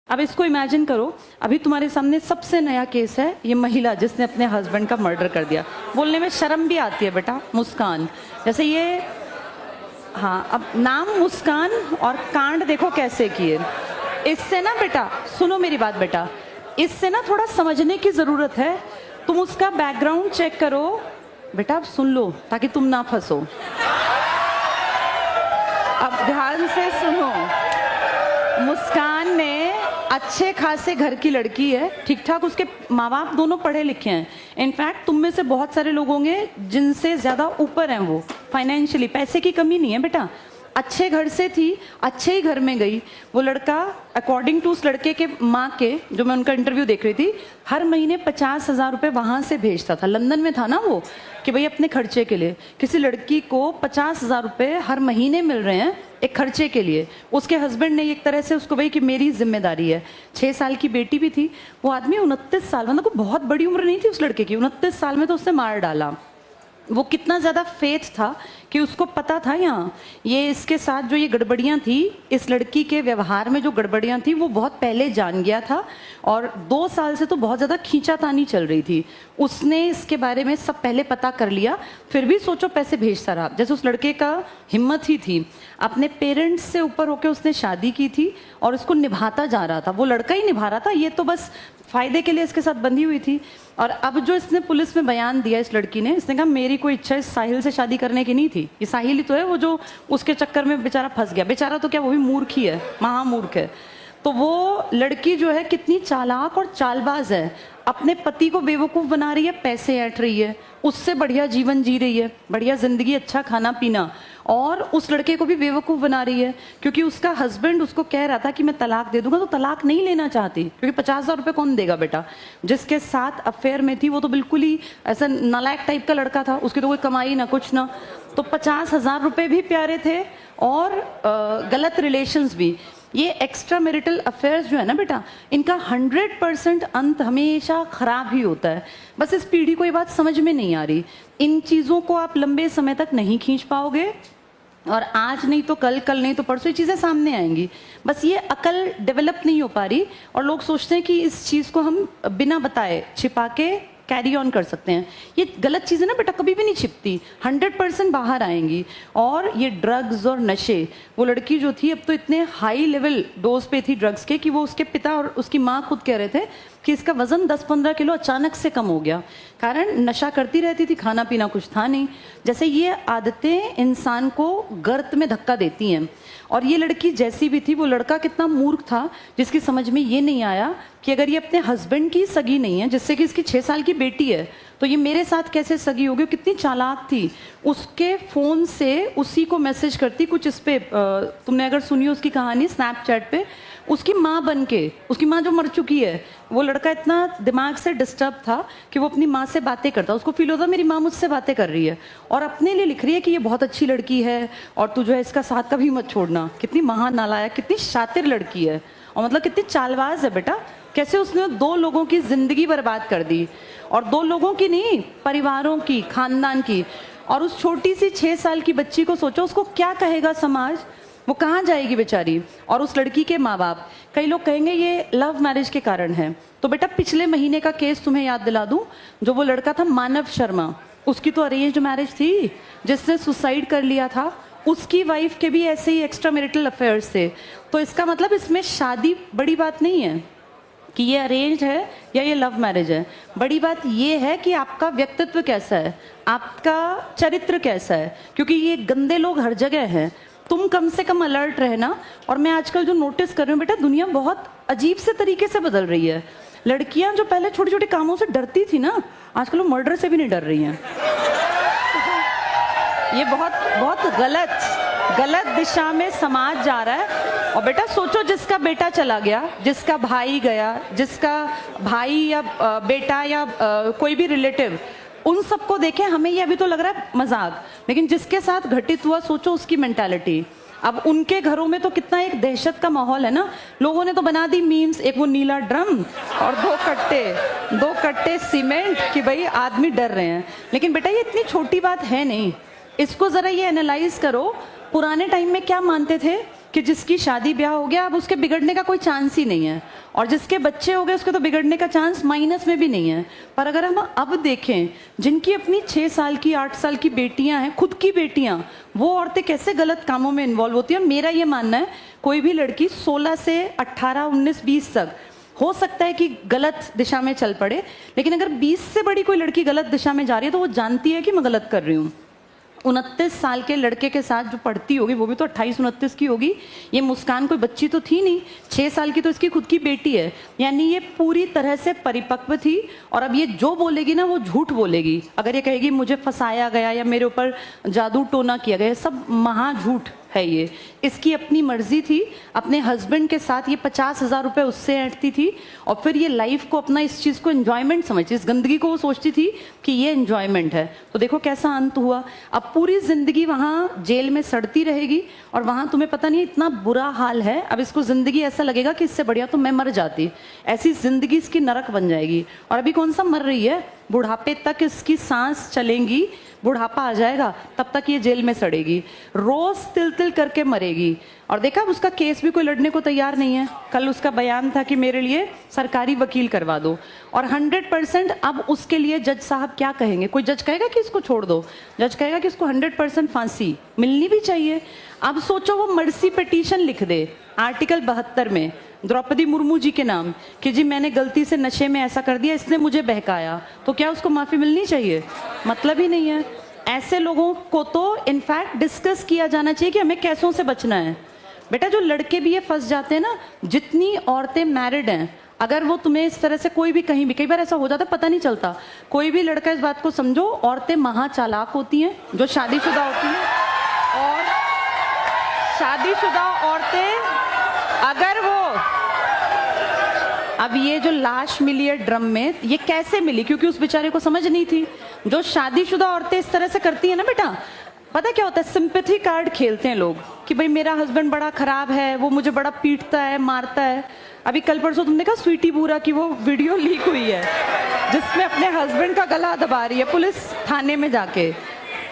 अब इसको इमेजिन करो, अभी तुम्हारे सामने सबसे नया केस है, ये महिला जिसने अपने हस्बैंड का मर्डर कर दिया। बोलने में शर्म भी आती है बेटा, मुस्कान। जैसे ये, हाँ, अब नाम मुस्कान और कांड देखो कैसे किए। इससे ना बेटा, सुनो मेरी बात बेटा, इससे ना थोड़ा समझने की ज़रूरत है। तुम उसका बैकग्राउंड चेक करो बेटा, अब सुन लो ताकि तुम ना फंसो। अब ध्यान से सुनो। मुस्कान ने अच्छे खासे घर की लड़की है, ठीक ठाक, उसके माँ बाप दोनों पढ़े लिखे हैं। इनफैक्ट तुम में से बहुत सारे लोग होंगे जिनसे ज़्यादा ऊपर हैं वो फाइनेंशियली, पैसे की कमी नहीं है बेटा। अच्छे घर से थी, अच्छे ही घर में गई वो लड़का। अकॉर्डिंग टू उस लड़के के माँ के, जो मैं उनका इंटरव्यू देख रही थी, हर महीने 50,000 रुपये वहाँ से भेजता था। लंदन में था ना वो, कि भाई अपने खर्चे के लिए किसी लड़की को 50,000 रुपये हर महीने मिल रहे हैं एक खर्चे के लिए। उसके हस्बैंड ने एक तरह से उसको भाई कि मेरी जिम्मेदारी है। 6 साल की बेटी भी थी। वो आदमी 29 साल, मतलब बहुत बड़ी उम्र नहीं थी उस लड़के की, 29 साल में तो उसने मार डाला। वो कितना ज़्यादा फेथ था कि उसको पता था यहाँ ये इसके साथ जो ये गड़बड़ियाँ थी, इस लड़की के व्यवहार में जो गड़बड़ियाँ थी वो बहुत पहले जान गया था। और 2 साल से तो बहुत ज़्यादा खींचातानी चल रही थी। उसने इसके बारे में सब पहले पता कर लिया, फिर भी सोचो पैसे भेजता रहा। जैसे उस लड़के का हिम्मत ही थी, अपने पेरेंट्स से ऊपर होकर उसने शादी की थी और उसको निभाता जा रहा था। वो लड़का ही निभा रहा था, ये तो बस फ़ायदे के लिए इसके साथ बंधी हुई थी। और अब जो इसने पुलिस में बयान दिया इस लड़की ने, इसने कहा मेरी कोई इच्छा इस साहिल से शादी करने की नहीं थी। ये साहिल ही तो है वो जो उसके चक्कर में बेचारा फंस गया। बेचारा तो क्या, वो भी मूर्ख ही है, महामूर्ख है। तो वो लड़की जो है कितनी चालाक और चालबाज है, अपने पति को बेवकूफ़ बना रही है, पैसे ऐंठ रही है, उससे बढ़िया जीवन जी रही है, बढ़िया ज़िंदगी, अच्छा खाना पीना, और उस लड़के को भी बेवकूफ़ बना रही है। क्योंकि उसका हस्बैंड उसको कह रहा था कि मैं तलाक दे दूंगा, तो तलाक नहीं लेना चाहती, क्योंकि 50,000 रुपये कौन देगा बेटा। जिसके साथ अफेयर में थी वो तो बिल्कुल ही ऐसा नालायक टाइप का लड़का था, उसकी तो कोई कमाई ना कुछ ना। तो 50,000 रुपये भी प्यारे थे और गलत रिलेशंस भी। ये एक्स्ट्रा मैरिटल अफेयर्स जो है ना बेटा, इनका 100% अंत हमेशा ख़राब ही होता है। बस इस पीढ़ी को ये बात समझ में नहीं आ रही। इन चीज़ों को आप लंबे समय तक नहीं खींच पाओगे, और आज नहीं तो कल, कल नहीं तो परसों ये चीज़ें सामने आएंगी। बस ये अकल डेवलप नहीं हो पा रही, और लोग सोचते हैं कि इस चीज़ को हम बिना बताए छिपा के कैरी ऑन कर सकते हैं। ये गलत चीज़ है ना बेटा, कभी भी नहीं छिपती, 100% बाहर आएंगी। और ये ड्रग्स और नशे, वो लड़की जो थी अब तो इतने हाई लेवल डोज पे थी ड्रग्स के कि वो उसके पिता और उसकी माँ खुद कह रहे थे कि इसका वज़न 10-15 किलो अचानक से कम हो गया। कारण नशा करती रहती थी, खाना पीना कुछ था नहीं। जैसे ये आदतें इंसान को गर्त में धक्का देती हैं। और ये लड़की जैसी भी थी, वो लड़का कितना मूर्ख था जिसकी समझ में ये नहीं आया कि अगर ये अपने हस्बैंड की सगी नहीं है, जिससे कि इसकी 6 साल की बेटी है, तो ये मेरे साथ कैसे सगी होगी। कितनी चालाक थी, उसके फ़ोन से उसी को मैसेज करती कुछ इस पे, तुमने अगर सुनी हो उसकी कहानी स्नैपचैट पे, उसकी माँ बन के, उसकी माँ जो मर चुकी है। वो लड़का इतना दिमाग से डिस्टर्ब था कि वो अपनी माँ से बातें करता, उसको फील होता मेरी माँ मुझसे बातें कर रही है, और अपने लिए लिख रही है कि ये बहुत अच्छी लड़की है और तू जो है इसका साथ कभी मत छोड़ना। कितनी महान नालायक, कितनी शातिर लड़की है, और मतलब कितनी चालबाज है बेटा। कैसे उसने 2 लोगों की ज़िंदगी बर्बाद कर दी, और 2 लोगों की नहीं, परिवारों की, खानदान की। और उस छोटी सी 6 साल की बच्ची को सोचो, उसको क्या कहेगा समाज, वो कहाँ जाएगी बेचारी। और उस लड़की के माँ बाप, कई लोग कहेंगे ये लव मैरिज के कारण है। तो बेटा पिछले महीने का केस तुम्हें याद दिला दूं, जो वो लड़का था मानव शर्मा, उसकी तो अरेंज्ड मैरिज थी, जिसने सुसाइड कर लिया था। उसकी वाइफ के भी ऐसे ही एक्स्ट्रा मैरिटल अफेयर्स थे। तो इसका मतलब इसमें शादी बड़ी बात नहीं है कि ये अरेंज है या ये लव मैरिज है। बड़ी बात ये है कि आपका व्यक्तित्व कैसा है, आपका चरित्र कैसा है। क्योंकि ये गंदे लोग हर जगह हैं, तुम कम से कम अलर्ट रहना। और मैं आजकल जो नोटिस कर रही हूँ बेटा, दुनिया बहुत अजीब से तरीके से बदल रही है। लड़कियां जो पहले छोटे छोटे कामों से डरती थी ना, आजकल वो मर्डर से भी नहीं डर रही हैं। ये बहुत बहुत गलत दिशा में समाज जा रहा है। और बेटा सोचो, जिसका बेटा चला गया, जिसका भाई गया, जिसका भाई या बेटा या कोई भी रिलेटिव, उन सबको देखें हमें ये अभी तो लग रहा है मजाक, लेकिन जिसके साथ घटित हुआ सोचो उसकी मेंटालिटी। अब उनके घरों में तो कितना एक दहशत का माहौल है ना। लोगों ने तो बना दी मीम्स, एक वो नीला ड्रम और 2 कट्टे सीमेंट, कि भाई आदमी डर रहे हैं। लेकिन बेटा ये इतनी छोटी बात है नहीं, इसको ज़रा ये एनालाइज करो। पुराने टाइम में क्या मानते थे कि जिसकी शादी ब्याह हो गया अब उसके बिगड़ने का कोई चांस ही नहीं है, और जिसके बच्चे हो गए उसके तो बिगड़ने का चांस माइनस में भी नहीं है। पर अगर हम अब देखें, जिनकी अपनी 6 साल की 8 साल की बेटियां हैं, खुद की बेटियां, वो औरतें कैसे गलत कामों में इन्वॉल्व होती हैं। मेरा ये मानना है कोई भी लड़की 16 से 18, 19, 20 तक हो सकता है कि गलत दिशा में चल पड़े, लेकिन अगर 20 से बड़ी कोई लड़की गलत दिशा में जा रही है तो वो जानती है कि मैं गलत कर रही हूँ। 29 साल के लड़के के साथ जो पढ़ती होगी वो भी तो 28-29 की होगी। ये मुस्कान कोई बच्ची तो थी नहीं, 6 साल की तो इसकी खुद की बेटी है। यानी ये पूरी तरह से परिपक्व थी, और अब ये जो बोलेगी ना वो झूठ बोलेगी। अगर ये कहेगी मुझे फंसाया गया या मेरे ऊपर जादू टोना किया गया, सब महाझूठ है ये। इसकी अपनी मर्जी थी, अपने हस्बैंड के साथ ये 50,000 रुपये उससे ऐंठती थी, और फिर ये लाइफ को अपना इस चीज़ को एंजॉयमेंट समझती, इस गंदगी को वो सोचती थी कि ये एंजॉयमेंट है। तो देखो कैसा अंत हुआ। अब पूरी जिंदगी वहाँ जेल में सड़ती रहेगी, और वहाँ तुम्हें पता नहीं इतना बुरा हाल है। अब इसको जिंदगी ऐसा लगेगा कि इससे बढ़िया तो मैं मर जाती, ऐसी जिंदगी इसकी नरक बन जाएगी। और अभी कौन सा मर रही है, बुढ़ापे तक इसकी सांस चलेंगी, बुढ़ापा आ जाएगा तब तक ये जेल में सड़ेगी, रोज तिल तिल करके मरेगी। और देखा उसका केस भी कोई लड़ने को तैयार नहीं है। कल उसका बयान था कि मेरे लिए सरकारी वकील करवा दो, और 100% अब उसके लिए जज साहब क्या कहेंगे। कोई जज कहेगा कि इसको छोड़ दो, जज कहेगा कि इसको 100% फांसी मिलनी भी चाहिए। अब सोचो वो मर्सी पिटीशन लिख दे आर्टिकल 72 में द्रौपदी मुर्मू जी के नाम कि जी मैंने गलती से नशे में ऐसा कर दिया, इसने मुझे बहकाया, तो क्या उसको माफ़ी मिलनी चाहिए? मतलब ही नहीं है। ऐसे लोगों को तो इनफैक्ट डिस्कस किया जाना चाहिए कि हमें कैसों से बचना है। बेटा जो लड़के भी ये फंस जाते हैं ना, जितनी औरतें मैरिड हैं, अगर वो तुम्हें इस तरह से कोई भी कहीं भी, कई बार ऐसा हो जाता है पता नहीं चलता, कोई भी लड़का इस बात को समझो, औरतें महाचालाक होती हैं जो शादीशुदा होती हैं, और शादीशुदा औरतें अगर वो, अब ये जो लाश मिली है ड्रम में, ये कैसे मिली? क्योंकि उस बेचारे को समझ नहीं थी। जो शादीशुदा औरतें इस तरह से करती है ना बेटा, पता क्या होता है, सिंपैथी कार्ड खेलते हैं लोग कि भाई मेरा हस्बैंड बड़ा खराब है, वो मुझे बड़ा पीटता है, मारता है। अभी कल परसों तुमने कहा स्वीटी बूरा की वो वीडियो लीक हुई है जिसमें अपने हस्बैंड का गला दबा रही है पुलिस थाने में जाके।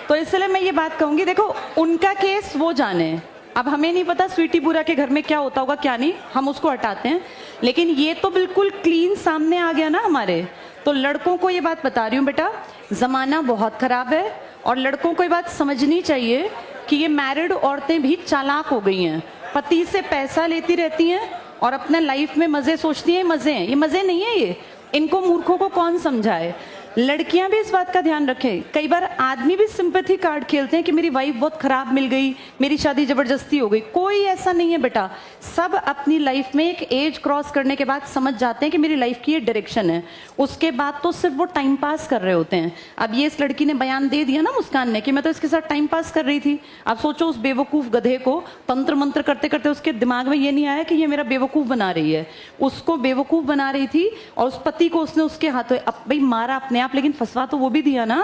तो इसलिए मैं ये बात कहूंगी, देखो उनका केस वो जाने, अब हमें नहीं पता स्वीटी बूरा के घर में क्या होता होगा क्या नहीं, हम उसको हटाते हैं, लेकिन ये तो बिल्कुल क्लीन सामने आ गया ना हमारे। तो लड़कों को ये बात बता रही हूँ बेटा, जमाना बहुत खराब है, और लड़कों को ये बात समझनी चाहिए कि ये मैरिड औरतें भी चालाक हो गई हैं, पति से पैसा लेती रहती हैं और अपने लाइफ में मजे सोचती हैं। मजे हैं ये, मजे नहीं है ये, इनको मूर्खों को कौन समझाए। लड़कियां भी इस बात का ध्यान रखें। कई बार आदमी भी सिंपैथी कार्ड खेलते हैं कि मेरी वाइफ बहुत खराब मिल गई, मेरी शादी जबरदस्ती हो गई। कोई ऐसा नहीं है बेटा, सब अपनी लाइफ में एक एज क्रॉस करने के बाद समझ जाते हैं कि मेरी लाइफ की ये डायरेक्शन है, उसके बाद तो सिर्फ वो टाइम पास कर रहे होते हैं। अब ये इस लड़की ने बयान दे दिया ना मुस्कान ने कि मैं तो इसके साथ टाइम पास कर रही थी। अब सोचो उस बेवकूफ़ गधे को तंत्र मंत्र करते करते उसके दिमाग में ये नहीं आया कि ये मेरा बेवकूफ़ बना रही है, उसको बेवकूफ़ बना रही थी, और उस पति को उसने उसके हाथों भाई मारा अपने आप, लेकिन फंसवा तो वो भी दिया ना,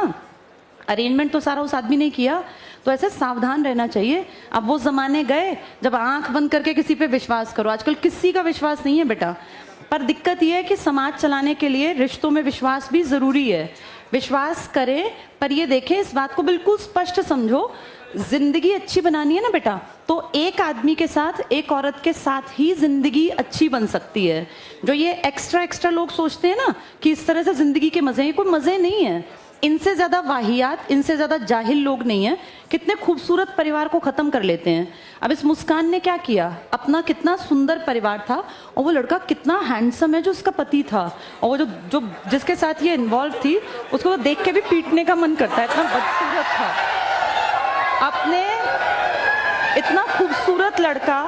अरेंजमेंट तो सारा उस आदमी ने किया। तो ऐसे सावधान रहना चाहिए। अब वो जमाने गए जब आंख बंद करके किसी पे विश्वास करो, आजकल किसी का विश्वास नहीं है बेटा। पर दिक्कत यह है कि समाज चलाने के लिए रिश्तों में विश्वास भी जरूरी है। विश्वास करें, पर ये देखें, इस बात को बिल्कुल स्पष्ट समझो, जिंदगी अच्छी बनानी है ना बेटा, तो एक आदमी के साथ, एक औरत के साथ ही जिंदगी अच्छी बन सकती है। जो ये एक्स्ट्रा लोग सोचते हैं ना कि इस तरह से जिंदगी के मजे हैं, कोई मजे नहीं है। इनसे ज्यादा वाहियात, इनसे ज्यादा जाहिल लोग नहीं है, कितने खूबसूरत परिवार को खत्म कर लेते हैं। अब इस मुस्कान ने क्या किया, अपना कितना सुंदर परिवार था, और वो लड़का कितना हैंडसम है जो उसका पति था, और वो जो जिसके साथ ये इन्वॉल्व थी उसको तो देख के भी पीटने का मन करता है, इतना बदसूरत था। अपने इतना खूबसूरत लड़का,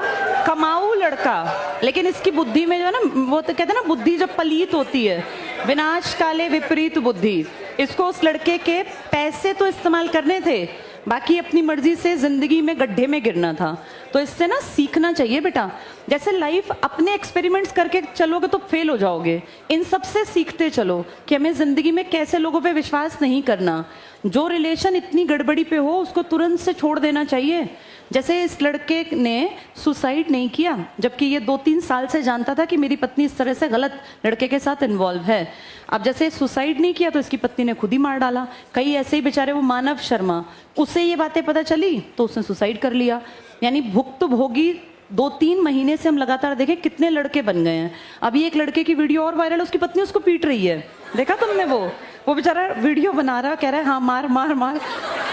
कमाऊ लड़का, लेकिन इसकी बुद्धि में जो है ना, वो तो कहते हैं ना बुद्धि जब पलीत होती है, विनाश काले विपरीत बुद्धि। इसको उस लड़के के पैसे तो इस्तेमाल करने थे, बाकी अपनी मर्जी से जिंदगी में गड्ढे में गिरना था। तो इससे ना सीखना चाहिए बेटा। जैसे लाइफ अपने एक्सपेरिमेंट्स करके चलोगे तो फेल हो जाओगे, इन सब से सीखते चलो कि हमें जिंदगी में कैसे लोगों पे विश्वास नहीं करना। जो रिलेशन इतनी गड़बड़ी पे हो उसको तुरंत से छोड़ देना चाहिए। जैसे इस लड़के ने सुसाइड नहीं किया, जबकि ये 2-3 साल से जानता था कि मेरी पत्नी इस तरह से गलत लड़के के साथ इन्वॉल्व है। अब जैसे सुसाइड नहीं किया तो इसकी पत्नी ने खुद ही मार डाला। कई ऐसे ही बेचारे, वो मानव शर्मा, उसे ये बातें पता चली तो उसने सुसाइड कर लिया। यानी भुक्तभोगी 2-3 महीने से हम लगातार देखें कितने लड़के बन गए हैं। अभी एक लड़के की वीडियो और वायरल, उसकी पत्नी उसको पीट रही है, देखा तुमने? वो बेचारा वीडियो बना रहा, कह रहा है हाँ मार मार मार,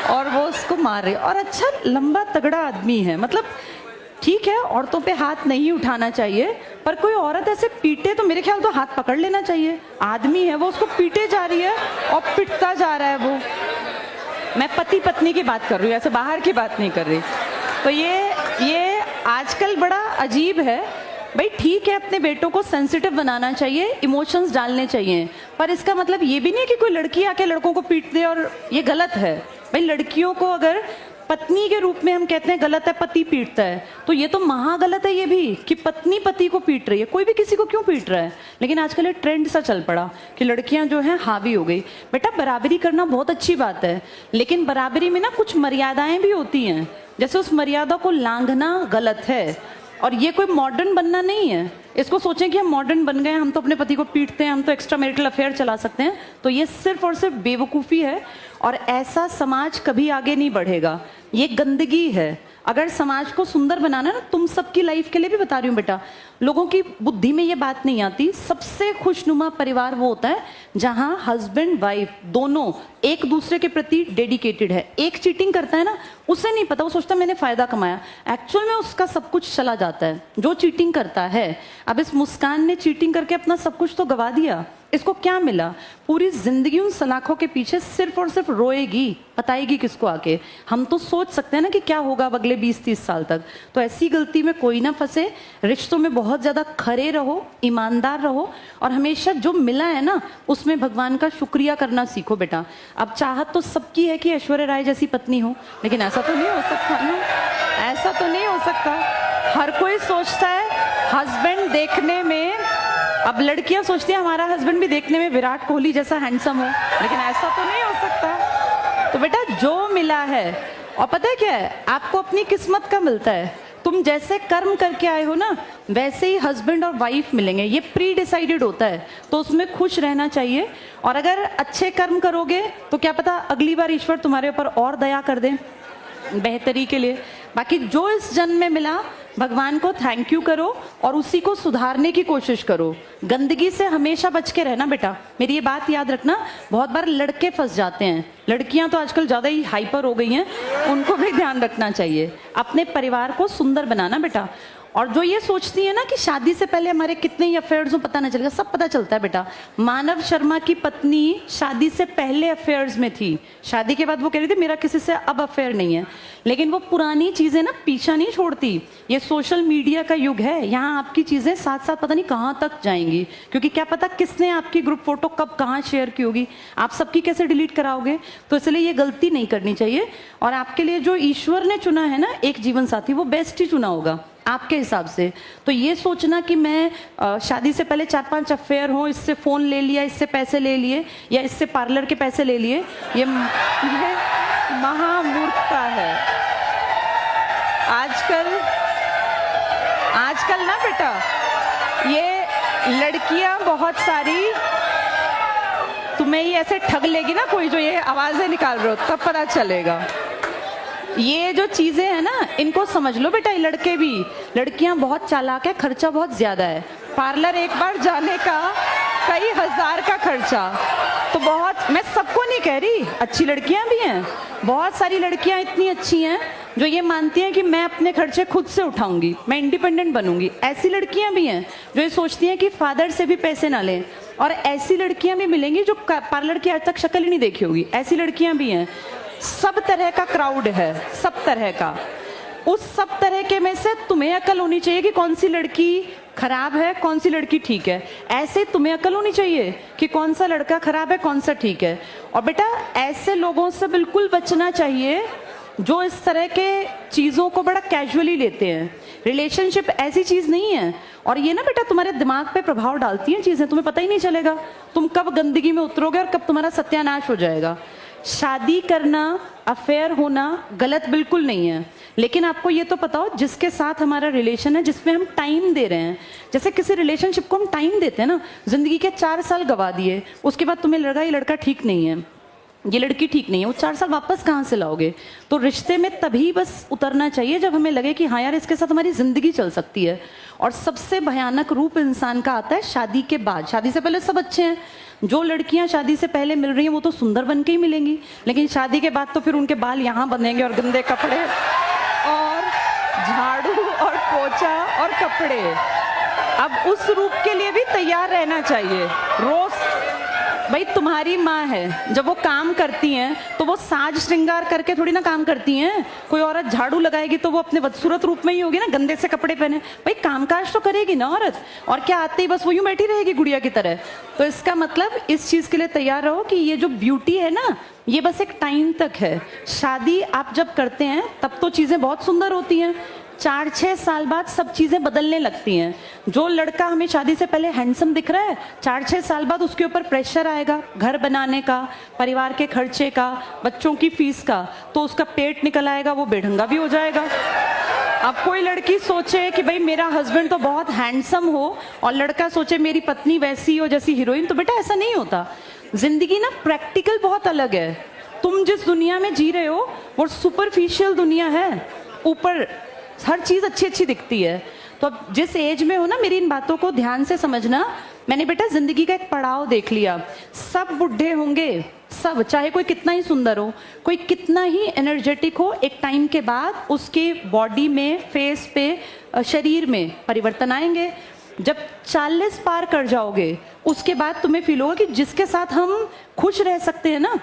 और वो उसको मार रही। और अच्छा लंबा तगड़ा आदमी है, मतलब ठीक है औरतों पे हाथ नहीं उठाना चाहिए, पर कोई औरत ऐसे पीटे तो मेरे ख्याल तो हाथ पकड़ लेना चाहिए। आदमी है वो, उसको पीटे जा रही है और पिटता जा रहा है वो। मैं पति पत्नी की बात कर रही हूँ, ऐसे बाहर की बात नहीं कर रही। तो ये आजकल बड़ा अजीब है। भाई ठीक है, अपने बेटों को सेंसिटिव बनाना चाहिए, इमोशंस डालने चाहिए, पर इसका मतलब ये भी नहीं कि कोई लड़की आके लड़कों को पीट दे, और ये गलत है। भाई लड़कियों को अगर पत्नी के रूप में हम कहते हैं गलत है, पति पीटता है, तो ये तो महा गलत है ये भी, कि पत्नी पति को पीट रही है। कोई भी किसी को क्यों पीट रहा है? लेकिन आजकल ये ट्रेंड सा चल पड़ा कि लड़कियां जो हैं हावी हो गई। बेटा बराबरी करना बहुत अच्छी बात है, लेकिन बराबरी में ना कुछ मर्यादाएं भी होती हैं, जैसे उस मर्यादा को लांघना गलत है। और ये कोई मॉडर्न बनना नहीं है। इसको सोचें कि हम मॉडर्न बन गए, हम तो अपने पति को पीटते हैं, हम तो एक्स्ट्रा मैरिटल अफेयर चला सकते हैं, तो ये सिर्फ और सिर्फ बेवकूफ़ी है, और ऐसा समाज कभी आगे नहीं बढ़ेगा। ये गंदगी है। अगर समाज को सुंदर बनाना ना, तुम सबकी लाइफ के लिए भी बता रही हूँ बेटा, लोगों की बुद्धि में ये बात नहीं आती। सबसे खुशनुमा परिवार वो होता है जहाँ हस्बैंड वाइफ दोनों एक दूसरे के प्रति डेडिकेटेड है। एक चीटिंग करता है ना, उसे नहीं पता, वो सोचता है मैंने फायदा कमाया, एक्चुअल में उसका सब कुछ चला जाता है जो चीटिंग करता है। अब इस मुस्कान ने चीटिंग करके अपना सब कुछ तो गवा दिया, इसको क्या मिला? पूरी जिंदगी उन सलाखों के पीछे सिर्फ और सिर्फ रोएगी, बताएगी किसको आके। हम तो सोच सकते हैं ना कि क्या होगा अब अगले 20-30 साल तक। तो ऐसी गलती में कोई ना फंसे, रिश्तों में बहुत ज्यादा खरे रहो, ईमानदार रहो, और हमेशा जो मिला है ना उसमें भगवान का शुक्रिया करना सीखो बेटा। अब चाहत तो सबकी है कि ऐश्वर्या राय जैसी पत्नी हो, लेकिन ऐसा तो नहीं हो सकता ना, ऐसा तो नहीं हो सकता। हर कोई सोचता है हस्बैंड देखने में, अब लड़कियां सोचती हैं हमारा हस्बैंड भी देखने में विराट कोहली जैसा हैंडसम हो, लेकिन ऐसा तो नहीं हो सकता। तो बेटा जो मिला है, और पता है क्या है, आपको अपनी किस्मत का मिलता है। तुम जैसे कर्म करके आए हो ना, वैसे ही हस्बैंड और वाइफ मिलेंगे, ये प्री डिसाइडेड होता है, तो उसमें खुश रहना चाहिए। और अगर अच्छे कर्म करोगे तो क्या पता अगली बार ईश्वर तुम्हारे ऊपर और दया कर दे बेहतरी के लिए। बाकी जो इस जन्म में मिला, भगवान को थैंक यू करो और उसी को सुधारने की कोशिश करो। गंदगी से हमेशा बच के रहना बेटा, मेरी ये बात याद रखना। बहुत बार लड़के फंस जाते हैं, लड़कियां तो आजकल ज़्यादा ही हाइपर हो गई हैं, उनको भी ध्यान रखना चाहिए। अपने परिवार को सुंदर बनाना बेटा। और जो ये सोचती है ना कि शादी से पहले हमारे कितने ही अफेयर्स हो पता नहीं चलेगा, सब पता चलता है बेटा। मानव शर्मा की पत्नी शादी से पहले अफेयर्स में थी, शादी के बाद वो कह रही थी मेरा किसी से अब अफेयर नहीं है, लेकिन वो पुरानी चीजें ना पीछा नहीं छोड़ती। ये सोशल मीडिया का युग है, यहाँ आपकी चीजें साथ साथ पता नहीं कहाँ तक जाएंगी, क्योंकि क्या पता किसने आपकी ग्रुप फोटो कब कहाँ शेयर की होगी, आप सबकी कैसे डिलीट कराओगे। तो इसलिए ये गलती नहीं करनी चाहिए। और आपके लिए जो ईश्वर ने चुना है ना एक जीवन साथी, वो बेस्ट ही चुना होगा आपके हिसाब से। तो ये सोचना कि मैं शादी से पहले 4-5 अफेयर हों, इससे फ़ोन ले लिया, इससे पैसे ले लिए, या इससे पार्लर के पैसे ले लिए, ये महामूर्खता है। आजकल ना बेटा ये लड़कियां बहुत सारी तुम्हें ही ऐसे ठग लेगी ना कोई, जो ये आवाज़ें निकाल रहे हो, तब पता चलेगा। ये जो चीजें हैं ना इनको समझ लो बेटा। ये लड़के भी, लड़कियां बहुत चालाक है, खर्चा बहुत ज्यादा है। पार्लर एक बार जाने का कई हजार का खर्चा, तो बहुत, मैं सबको नहीं कह रही, अच्छी लड़कियां भी हैं, बहुत सारी लड़कियां इतनी अच्छी हैं जो ये मानती हैं कि मैं अपने खर्चे खुद से उठाऊंगी, मैं इंडिपेंडेंट बनूंगी। ऐसी लड़कियां भी हैं जो ये सोचती हैं कि फादर से भी पैसे ना लें, और ऐसी लड़कियां भी मिलेंगी जो पार्लर की आज तक शक्ल ही नहीं देखी होगी, ऐसी लड़कियां भी हैं। सब तरह का क्राउड है, सब तरह का। उस सब तरह के में से तुम्हें अकल होनी चाहिए कि कौन सी लड़की खराब है, कौन सी लड़की ठीक है। ऐसे तुम्हें अकल होनी चाहिए कि कौन सा लड़का खराब है, कौन सा ठीक है। और बेटा ऐसे लोगों से बिल्कुल बचना चाहिए जो इस तरह के चीज़ों को बड़ा कैजुअली लेते हैं। रिलेशनशिप ऐसी चीज़ नहीं है, और ये ना बेटा तुम्हारे दिमाग पे प्रभाव डालती हैं चीज़ें, तुम्हें पता ही नहीं चलेगा तुम कब गंदगी में उतरोगे और कब तुम्हारा सत्यानाश हो जाएगा। शादी करना, अफेयर होना गलत बिल्कुल नहीं है, लेकिन आपको ये तो पता हो जिसके साथ हमारा रिलेशन है, जिसमें हम टाइम दे रहे हैं। जैसे किसी रिलेशनशिप को हम टाइम देते हैं ना, जिंदगी के 4 साल गवा दिए, उसके बाद तुम्हें लगा ये लड़का ठीक नहीं है, ये लड़की ठीक नहीं है, वो 4 साल वापस कहाँ से लाओगे? तो रिश्ते में तभी बस उतरना चाहिए जब हमें लगे कि हाँ यार इसके साथ हमारी ज़िंदगी चल सकती है। और सबसे भयानक रूप इंसान का आता है शादी के बाद। शादी से पहले सब अच्छे हैं, जो लड़कियां शादी से पहले मिल रही हैं वो तो सुंदर बन के ही मिलेंगी, लेकिन शादी के बाद तो फिर उनके बाल यहाँ बंधेंगे और गंदे कपड़े और झाड़ू और पोछा और कपड़े। अब उस रूप के लिए भी तैयार रहना चाहिए। रोज भाई तुम्हारी माँ है, जब वो काम करती हैं तो वो साज श्रृंगार करके थोड़ी ना काम करती हैं। कोई औरत झाड़ू लगाएगी तो वो अपने बदसूरत रूप में ही होगी ना, गंदे से कपड़े पहने। भाई कामकाज तो करेगी ना औरत, और क्या आते ही बस वो यूं बैठी रहेगी गुड़िया की तरह। तो इसका मतलब इस चीज़ के लिए तैयार रहो कि ये जो ब्यूटी है ना, ये बस एक टाइम तक है। शादी आप जब करते हैं तब तो चीज़ें बहुत सुंदर होती हैं, 4-6 साल बाद सब चीज़ें बदलने लगती हैं। जो लड़का हमें शादी से पहले हैंडसम दिख रहा है, 4-6 साल बाद उसके ऊपर प्रेशर आएगा घर बनाने का, परिवार के खर्चे का, बच्चों की फीस का, तो उसका पेट निकल आएगा, वो बेढंगा भी हो जाएगा। अब कोई लड़की सोचे कि भाई मेरा हस्बैंड तो बहुत हैंडसम हो और लड़का सोचे मेरी पत्नी वैसी हो जैसी हीरोइन, तो बेटा ऐसा नहीं होता। जिंदगी ना प्रैक्टिकल बहुत अलग है। तुम जिस दुनिया में जी रहे हो वो सुपरफिशियल दुनिया है, ऊपर हर चीज़ अच्छी अच्छी दिखती है। तो अब जिस एज में हो ना, मेरी इन बातों को ध्यान से समझना। मैंने बेटा जिंदगी का एक पड़ाव देख लिया। सब बुढ़े होंगे, सब, चाहे कोई कितना ही सुंदर हो, कोई कितना ही एनर्जेटिक हो, एक टाइम के बाद उसके बॉडी में, फेस पे, शरीर में परिवर्तन आएंगे। जब 40 पार कर जाओगे उसके बाद तुम्हें फील होगा कि जिसके साथ हम खुश रह सकते हैं ना,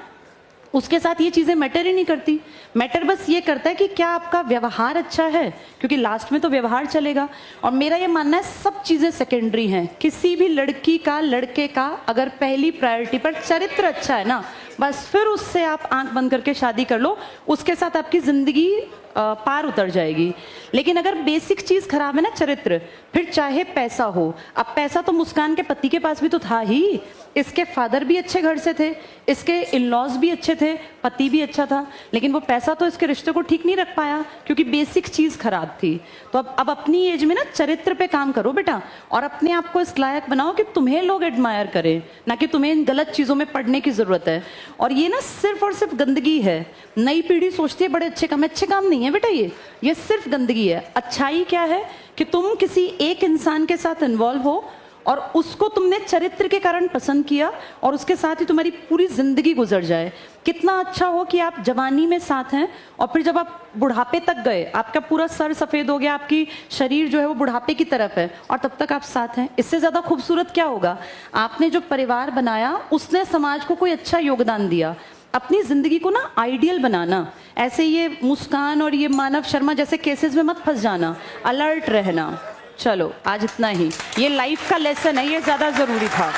उसके साथ ये चीज़ें मैटर ही नहीं करती। मैटर बस ये करता है कि क्या आपका व्यवहार अच्छा है, क्योंकि लास्ट में तो व्यवहार चलेगा। और मेरा ये मानना है सब चीज़ें सेकेंडरी हैं। किसी भी लड़की का, लड़के का अगर पहली प्रायोरिटी पर चरित्र अच्छा है ना, बस फिर उससे आप आंख बंद करके शादी कर लो, उसके साथ आपकी ज़िंदगी पार उतर जाएगी। लेकिन अगर बेसिक चीज़ खराब है ना, चरित्र, फिर चाहे पैसा हो। अब पैसा तो मुस्कान के पति के पास भी तो था ही, इसके फादर भी अच्छे घर से थे, इसके इन लॉज भी अच्छे थे, पति भी अच्छा था, लेकिन वो पैसा तो इसके रिश्ते को ठीक नहीं रख पाया क्योंकि बेसिक चीज़ खराब थी। तो अब अपनी एज में ना चरित्र पे काम करो बेटा, और अपने आप को इस लायक बनाओ कि तुम्हें लोग एडमायर करें, ना कि तुम्हें इन गलत चीज़ों में पड़ने की ज़रूरत है। और ये ना सिर्फ और सिर्फ गंदगी है। नई पीढ़ी सोचती है बड़े अच्छे काम नहीं है बेटा, ये सिर्फ गंदगी है। अच्छाई क्या है कि तुम किसी एक इंसान के साथ इन्वॉल्व हो और उसको तुमने चरित्र के कारण पसंद किया और उसके साथ ही तुम्हारी पूरी जिंदगी गुजर जाए। कितना अच्छा हो कि आप जवानी में साथ हैं और फिर जब आप बुढ़ापे तक गए, आपका पूरा सर सफ़ेद हो गया, आपकी शरीर जो है वो बुढ़ापे की तरफ है और तब तक आप साथ हैं। इससे ज़्यादा खूबसूरत क्या होगा? आपने जो परिवार बनाया उसने समाज को कोई अच्छा योगदान दिया। अपनी ज़िंदगी को ना आइडियल बनाना। ऐसे ये मुस्कान और ये मानव शर्मा जैसे केसेस में मत फंस जाना, अलर्ट रहना। चलो आज इतना ही, ये लाइफ का लेसन है, ये ज़्यादा ज़रूरी था।